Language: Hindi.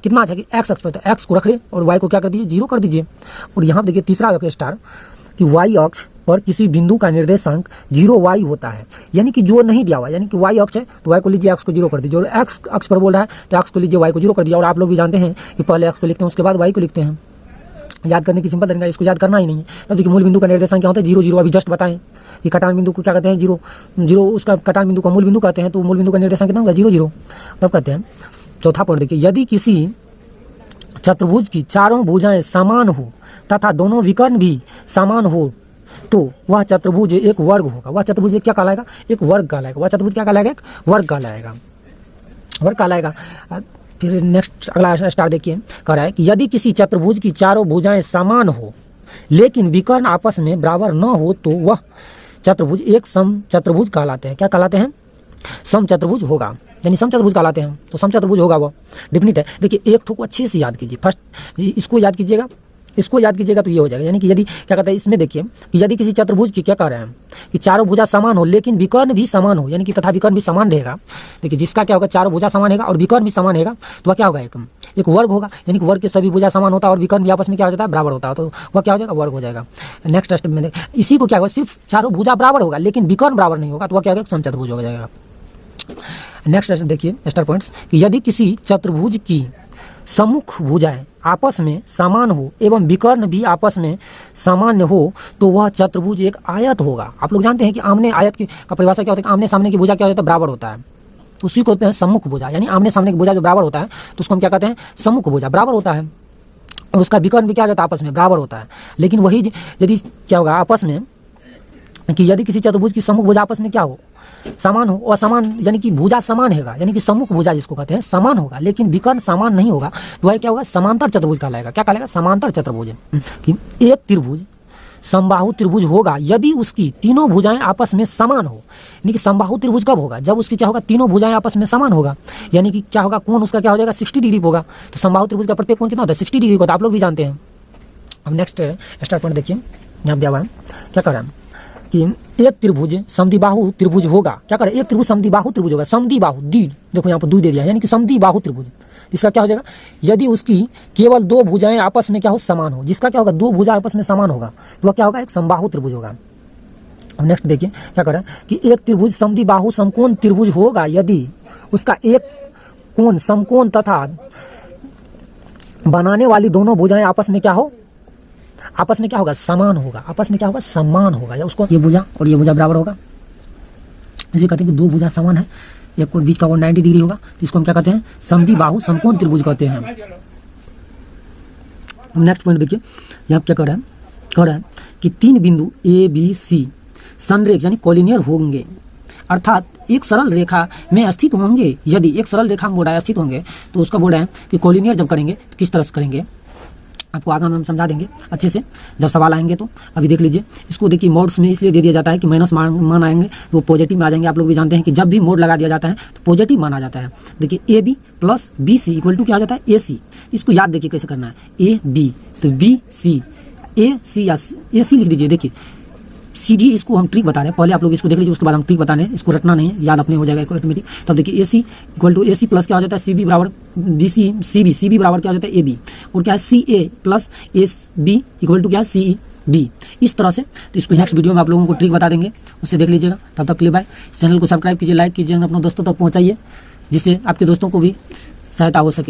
कितना अच्छा कि एक्स अक्ष पर, तो एक्स को रख ले और वाई को क्या कर दीजिए, 0 कर दीजिए। और यहाँ देखिए तीसरा स्टार कि वाई अक्ष पर किसी बिंदु का निर्देशांक 0 y होता है, यानी कि जो नहीं दिया हुआ, यानी कि y अक्ष है तो y को लीजिए, x को 0 कर दीजिए, और x अक्ष पर बोल रहा है तो x को लीजिए, y को 0 कर दिया। और आप लोग भी जानते हैं कि पहले x को लिखते हैं उसके बाद y को लिखते हैं, याद करने की सिंपल तरीका, इसको याद करना ही नहीं है। तब देखिए मूल बिंदु का निर्देशांक क्या होता है, 0 0, अभी जस्ट बताएं कि कटान बिंदु को क्या कहते हैं, 0 0, उसका कटान बिंदु का मूल बिंदु कहते हैं, तो मूल बिंदु का निर्देशांक कितना होगा, 0 0, तब कहते हैं। चौथा पॉइंट देखिए, यदि किसी चतुर्भुज की चारों भुजाएं समान हो तथा दोनों विकर्ण भी समान हो तो वह चतुर्भुज एक वर्ग होगा। वह चतुर्भुज क्या कहलाएगा, एक वर्ग कहलाएगा। वह चतुर्भुज क्या कहलाएगा, एक वर्ग कहलाएगा, वर्ग कहलाएगा। फिर नेक्स्ट अगला स्टार देखिए, कह रहा है कि यदि किसी चतुर्भुज की चारों भुजाएं समान हो लेकिन विकर्ण आपस में बराबर न हो तो वह चतुर्भुज एक सम चतुर्भुज कहलाते हैं। क्या कहलाते हैं, सम चतुर्भुज होगा, यानी सम चतुर्भुज कहलाते हैं, तो सम चतुर्भुज होगा वो डेफिनिट है। देखिए एक ठोक को अच्छे से याद कीजिए, फर्स्ट इसको याद कीजिएगा, इसको याद कीजिएगा तो ये हो जाएगा। यानी कि यदि क्या कहता है इसमें देखिए कि यदि किसी चतुर्भुज की क्या कह रहे हैं कि चारों भुजा समान हो लेकिन विकर्ण भी समान हो, यानी कि तथा विकर्ण भी समान रहेगा। देखिए जिसका क्या होगा, चारों भुजा समान रहेगा और विकर्ण भी समान रहेगा तो वह क्या होगा, एक वर्ग होगा। यानी कि वर्ग के सभी भुजा समान होता है और विकर्ण भी आपस में क्या हो जाता है, बराबर होता है, तो वह क्या हो जाएगा, वर्ग हो जाएगा। नेक्स्ट स्टेप में इसी को क्या होगा, सिर्फ चारों भुजा बराबर होगा लेकिन विकर्ण बराबर नहीं होगा तो वह क्या होगा, सम चतुर्भुज हो जाएगा। नेक्स्ट देखिए स्टार पॉइंट्स कि यदि किसी चतुर्भुज की सम्मुख भुजाएं आपस में समान हो एवं विकर्ण भी आपस में सामान्य हो तो वह चतुर्भुज एक आयत होगा। आप लोग जानते हैं कि आमने आयत की का परिभाषा क्या होता है, आमने सामने की भुजा क्या होता है, बराबर होता है, तो उसी को कहते हैं सम्मुख भुजा। यानी आमने सामने की भुजा जो बराबर होता है तो उसको हम क्या कहते हैं, सम्मुख भुजा, बराबर होता है, और उसका विकर्ण भी क्या हो जाता है, आपस में बराबर होता है। लेकिन वही यदि क्या होगा आपस में कि यदि किसी चतुर्भुज की सम्मुख भुजा आपस में क्या हो, समान हो, और समान यानी कि भुजा समान होगा, यानी कि सम्मुख भुजा जिसको कहते हैं समान होगा लेकिन विकर्ण समान नहीं होगा तो वह क्या होगा, समांतर चतुर्भुज कहलाएगा। क्या कहलाएगा, समांतर चतुर्भुज। कि एक त्रिभुज समबाहु त्रिभुज होगा यदि उसकी तीनों भुजाएं आपस में समान हो। यानी कि समबाहु त्रिभुज कब होगा, जब उसकी क्या होगा, तीनों भुजाएं आपस में समान होगा, यानी कि क्या होगा, कोण उसका क्या हो जाएगा, 60 डिग्री होगा। तो समबाहु त्रिभुज का प्रत्येक कोण कितना होता है, 60 डिग्री होता है, आप लोग भी जानते हैं। अब नेक्स्ट स्टार पॉइंट देखिए, यहाँ दिया हुआ है, क्या कर रहा है कि एक त्रिभुज समद्विबाहु त्रिभुज होगा। क्या करे, एक त्रिभुज समद्विबाहु त्रिभुज होगा, समद्विबाहु दी, देखो यहाँ पर दू दे दिया, यानी कि समद्विबाहु त्रिभुज। इसका क्या हो जाएगा, यदि उसकी केवल दो भुजाएं आपस में क्या हो, समान हो। जिसका क्या होगा, दो भुजा आपस में समान होगा तो वह क्या होगा, एक समबाहु त्रिभुज होगा। नेक्स्ट देखिए क्या कर रहा है कि एक त्रिभुज समद्विबाहु समकोण त्रिभुज होगा यदि उसका एक कोण समकोण तथा बनाने वाली दोनों भुजाएं आपस में क्या हो, आपस में क्या होगा, समान होगा, आपस में क्या होगा, समान होगा, या उसको ये भुजा और ये भुजा बराबर होगा। इसे कहते हैं कि दो भुजा समान है, एक को बीच का कोण 90 डिग्री होगा, इसको हम क्या कहते हैं, समद्विबाहु समकोण त्रिभुज कहते हैं। नेक्स्ट पॉइंट देखिए, यहाँ क्या कह रहा है कि तीन बिंदु ए बी सी संरेख यानी कोलिनियर होंगे, अर्थात एक सरल रेखा में स्थित होंगे। यदि एक सरल रेखा में बोल रहा है स्थित होंगे तो उसका बोल रहा है कि कोलिनियर जब करेंगे तो किस तरह से करेंगे, आपको आगे हम समझा देंगे अच्छे से जब सवाल आएंगे। तो अभी देख लीजिए, इसको देखिए मोड्स में इसलिए दे दिया जाता है कि माइनस मान आएंगे तो वो पॉजिटिव में आ जाएंगे। आप लोग भी जानते हैं कि जब भी मोड लगा दिया जाता है तो पॉजिटिव माना जाता है। देखिए A B plus B C equal to क्या आ जाता है, ए सी। इसको याद देखिए कैसे करना है, ए बी तो बी सी, ए सी या ए सी लिख दीजिए। देखिए सीधी इसको हम ट्रिक बता रहे हैं, पहले आप लोग इसको देख लीजिए, उसके बाद हम ट्रिक बता रहे हैं, इसको रटना नहीं है, याद अपने हो जाएगा ऑटोमेटिक। तब देखिए A C equal to A C plus क्या हो जाता है, सी बी बराबर डी सी, सी बी बराबर क्या हो जाता है, ए बी, और क्या है C A plus A B equal to क्या है, सी ई बी। इस तरह से तो इसको नेक्स्ट वीडियो में आप लोगों को ट्रिक बता देंगे, उससे देख लीजिएगा। तब तक के लिए बाय। चैनल को सब्सक्राइब कीजिए, लाइक कीजिए, अपने दोस्तों तक पहुँचाइए जिससे आपके दोस्तों को भी सहायता हो सके।